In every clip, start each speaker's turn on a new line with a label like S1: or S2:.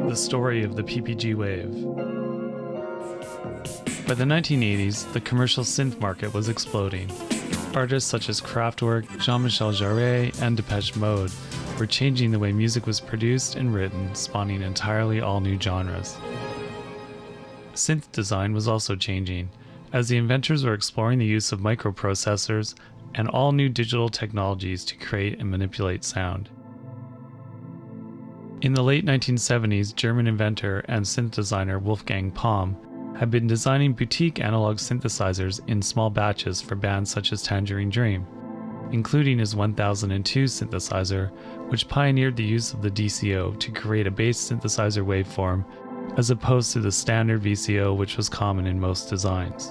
S1: The story of the PPG Wave. By the 1980s, the commercial synth market was exploding. Artists such as Kraftwerk, Jean-Michel Jarre, and Depeche Mode were changing the way music was produced and written, spawning entirely all new genres. Synth design was also changing, as the inventors were exploring the use of microprocessors and all new digital technologies to create and manipulate sound. In the late 1970s, German inventor and synth designer Wolfgang Pahm had been designing boutique analog synthesizers in small batches for bands such as Tangerine Dream, including his 1002 synthesizer, which pioneered the use of the DCO to create a bass synthesizer waveform as opposed to the standard VCO, which was common in most designs.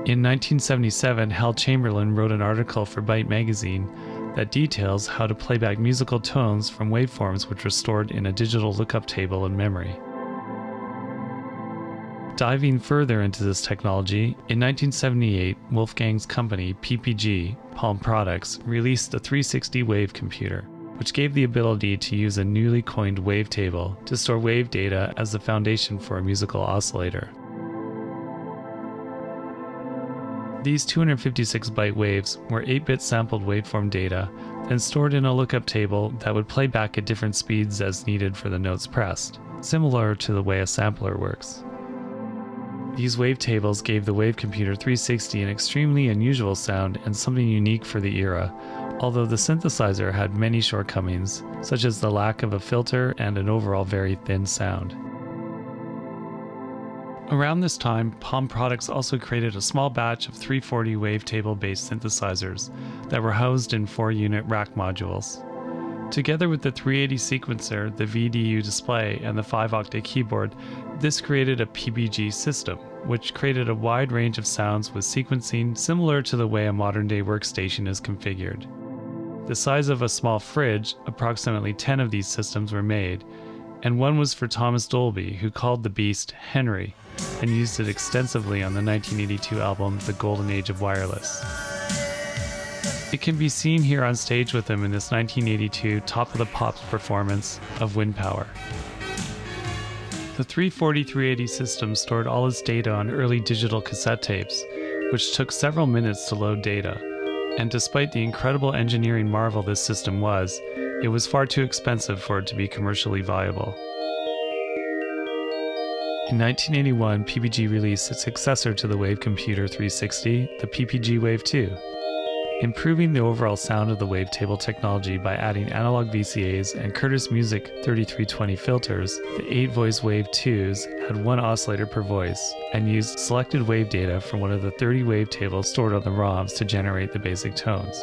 S1: In 1977, Hal Chamberlain wrote an article for Byte magazine that details how to play back musical tones from waveforms which were stored in a digital lookup table in memory. Diving further into this technology, in 1978, Wolfgang's company, PPG, Palm Products, released a 360 wave computer, which gave the ability to use a newly coined wavetable to store wave data as the foundation for a musical oscillator. These 256-byte waves were 8-bit sampled waveform data, then stored in a lookup table that would play back at different speeds as needed for the notes pressed, similar to the way a sampler works. These wavetables gave the Wave Computer 360 an extremely unusual sound and something unique for the era, although the synthesizer had many shortcomings, such as the lack of a filter and an overall very thin sound. Around this time, Palm Products also created a small batch of 340 wavetable-based synthesizers that were housed in 4-unit rack modules. Together with the 380 sequencer, the VDU display, and the 5-octave keyboard, this created a PPG system, which created a wide range of sounds with sequencing similar to the way a modern-day workstation is configured. The size of a small fridge, approximately 10 of these systems were made, and one was for Thomas Dolby, who called the beast Henry, and used it extensively on the 1982 album The Golden Age of Wireless. It can be seen here on stage with him in this 1982 Top of the Pops performance of Wind Power. The 340-380 system stored all its data on early digital cassette tapes, which took several minutes to load data, and despite the incredible engineering marvel this system was, it was far too expensive for it to be commercially viable. In 1981, PPG released its successor to the Wave Computer 360, the PPG Wave 2. Improving the overall sound of the wavetable technology by adding analog VCAs and Curtis Music 3320 filters, the 8-voice Wave 2s had one oscillator per voice and used selected wave data from one of the 30 wavetables stored on the ROMs to generate the basic tones.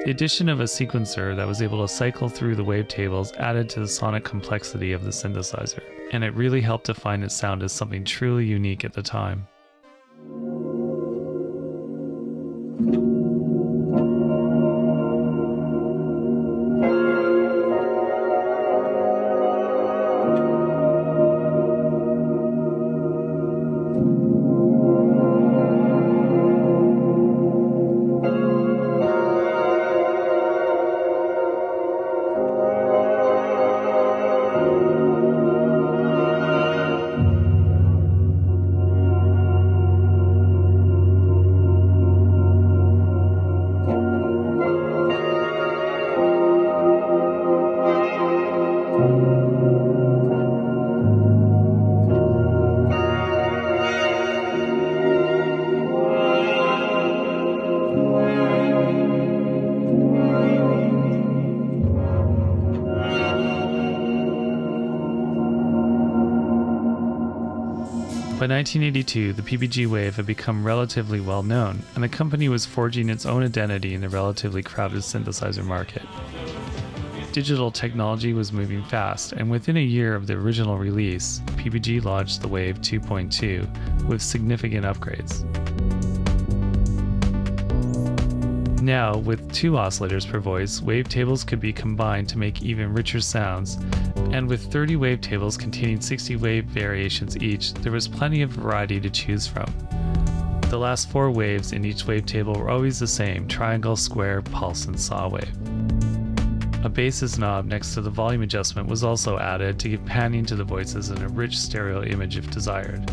S1: The addition of a sequencer that was able to cycle through the wavetables added to the sonic complexity of the synthesizer, and it really helped define its sound as something truly unique at the time. By 1982, the PPG Wave had become relatively well known, and the company was forging its own identity in the relatively crowded synthesizer market. Digital technology was moving fast, and within a year of the original release, PPG launched the Wave 2.2 with significant upgrades. Now, with 2 oscillators per voice, wavetables could be combined to make even richer sounds, and with 30 wavetables containing 60 wave variations each, there was plenty of variety to choose from. The last 4 waves in each wavetable were always the same: triangle, square, pulse, and saw wave. A bassist knob next to the volume adjustment was also added to give panning to the voices and a rich stereo image if desired.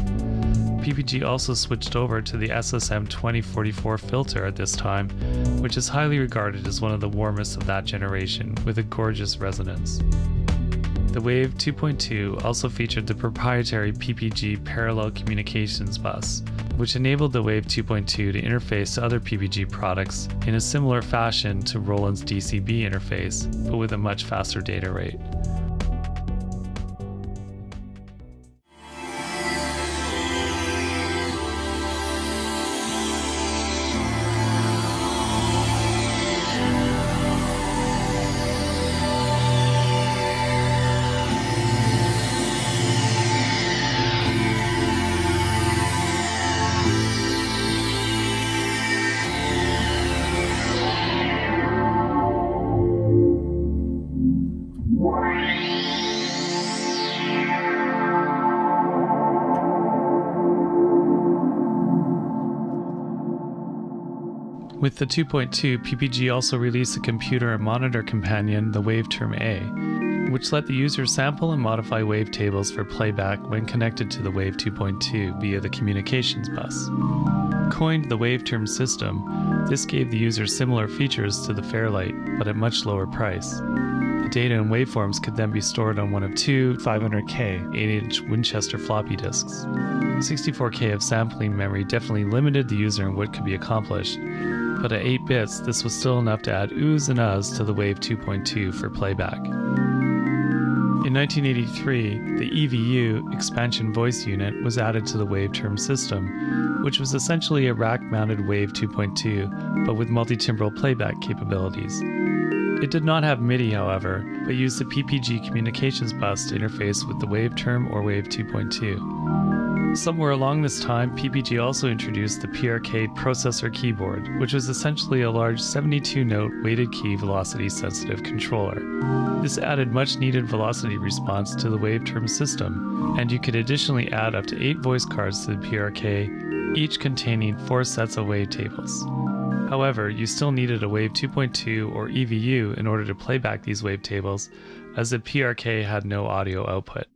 S1: PPG also switched over to the SSM 2044 filter at this time, which is highly regarded as one of the warmest of that generation, with a gorgeous resonance. The Wave 2.2 also featured the proprietary PPG Parallel Communications Bus, which enabled the Wave 2.2 to interface to other PPG products in a similar fashion to Roland's DCB interface, but with a much faster data rate. With the 2.2, PPG also released a computer and monitor companion, the Waveterm A, which let the user sample and modify wavetables for playback when connected to the Wave 2.2 via the communications bus. Coined the Waveterm system, this gave the user similar features to the Fairlight, but at much lower price. The data and waveforms could then be stored on one of two 500K 8-inch Winchester floppy disks. 64K of sampling memory definitely limited the user in what could be accomplished, but at 8 bits, this was still enough to add oohs and ahs to the Wave 2.2 for playback. In 1983, the EVU, Expansion Voice Unit, was added to the Waveterm system, which was essentially a rack-mounted Wave 2.2, but with multi-timbral playback capabilities. It did not have MIDI, however, but used the PPG communications bus to interface with the Waveterm or Wave 2.2. Somewhere along this time, PPG also introduced the Prk Processor Keyboard, which was essentially a large 72-note weighted key velocity-sensitive controller. This added much-needed velocity response to the Waveterm system, and you could additionally add up to 8 voice cards to the Prk, each containing 4 sets of wavetables. However, you still needed a Wave 2.2 or EVU in order to play back these wavetables, as the Prk had no audio output.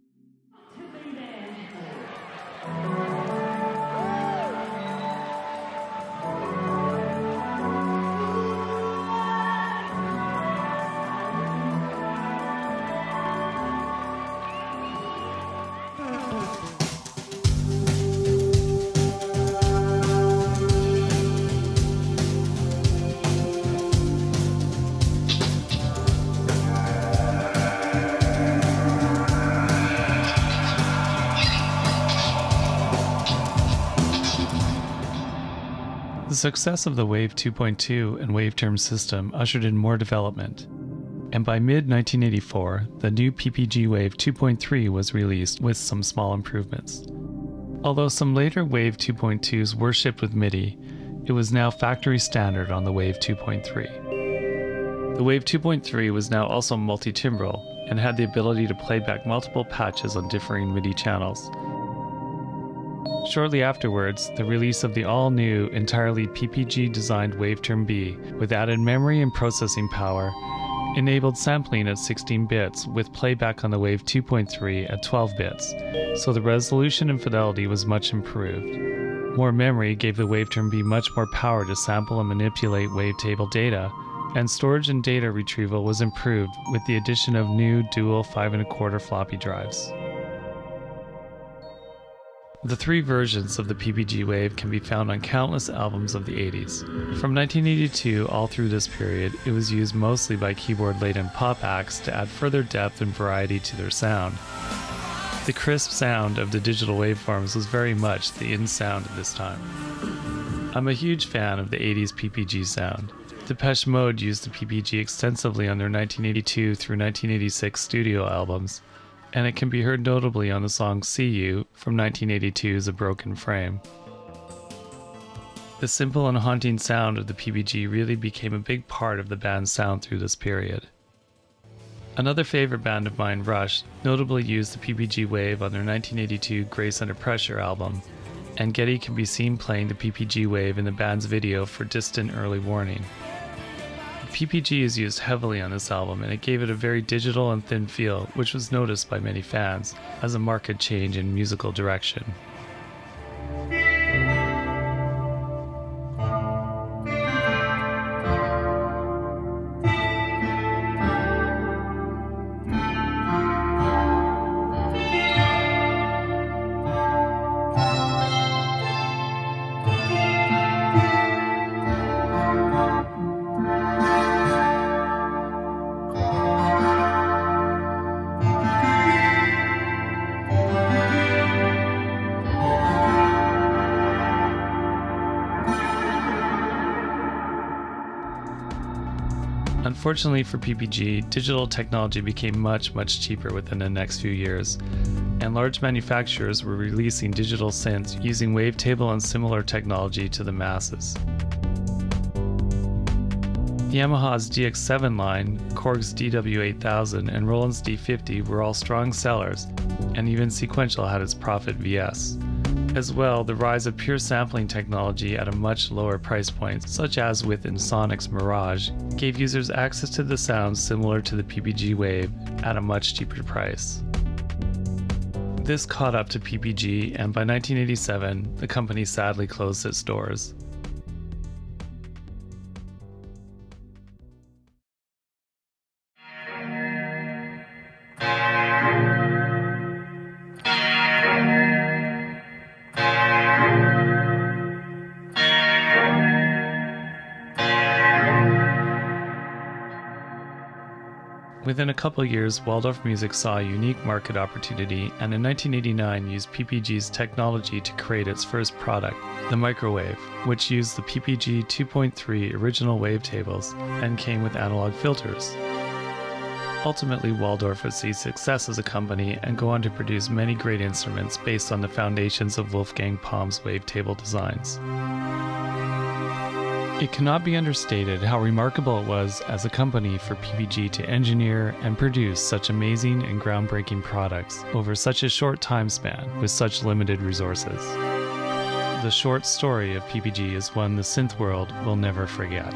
S1: The success of the Wave 2.2 and Waveterm system ushered in more development, and by mid-1984, the new PPG Wave 2.3 was released with some small improvements. Although some later Wave 2.2s were shipped with MIDI, it was now factory standard on the Wave 2.3. The Wave 2.3 was now also multi-timbral and had the ability to play back multiple patches on differing MIDI channels. Shortly afterwards, the release of the all-new, entirely PPG-designed Waveterm B, with added memory and processing power, enabled sampling at 16 bits with playback on the Wave 2.3 at 12 bits, so the resolution and fidelity was much improved. More memory gave the Waveterm B much more power to sample and manipulate wavetable data, and storage and data retrieval was improved with the addition of new dual 5¼ floppy drives. The 3 versions of the PPG Wave can be found on countless albums of the 80s. From 1982 all through this period, it was used mostly by keyboard-laden pop acts to add further depth and variety to their sound. The crisp sound of the digital waveforms was very much the in sound at this time. I'm a huge fan of the 80s PPG sound. Depeche Mode used the PPG extensively on their 1982 through 1986 studio albums, and it can be heard notably on the song See You from 1982's A Broken Frame. The simple and haunting sound of the PPG really became a big part of the band's sound through this period. Another favorite band of mine, Rush, notably used the PPG Wave on their 1982 Grace Under Pressure album, and Getty can be seen playing the PPG Wave in the band's video for Distant Early Warning. PPG is used heavily on this album, and it gave it a very digital and thin feel, which was noticed by many fans as a marked change in musical direction. Unfortunately for PPG, digital technology became much cheaper within the next few years, and large manufacturers were releasing digital synths using wavetable and similar technology to the masses. Yamaha's DX7 line, Korg's DW8000, and Roland's D50 were all strong sellers, and even Sequential had its Prophet VS. As well, the rise of pure sampling technology at a much lower price point, such as with Sonic's Mirage, gave users access to the sounds similar to the PPG Wave at a much cheaper price. This caught up to PPG, and by 1987, the company sadly closed its doors. Within a couple years, Waldorf Music saw a unique market opportunity, and in 1989 used PPG's technology to create its first product, the microwave, which used the PPG 2.3 original wavetables and came with analog filters. Ultimately, Waldorf would see success as a company and go on to produce many great instruments based on the foundations of Wolfgang Palm's wavetable designs. It cannot be understated how remarkable it was as a company for PPG to engineer and produce such amazing and groundbreaking products over such a short time span with such limited resources. The short story of PPG is one the synth world will never forget.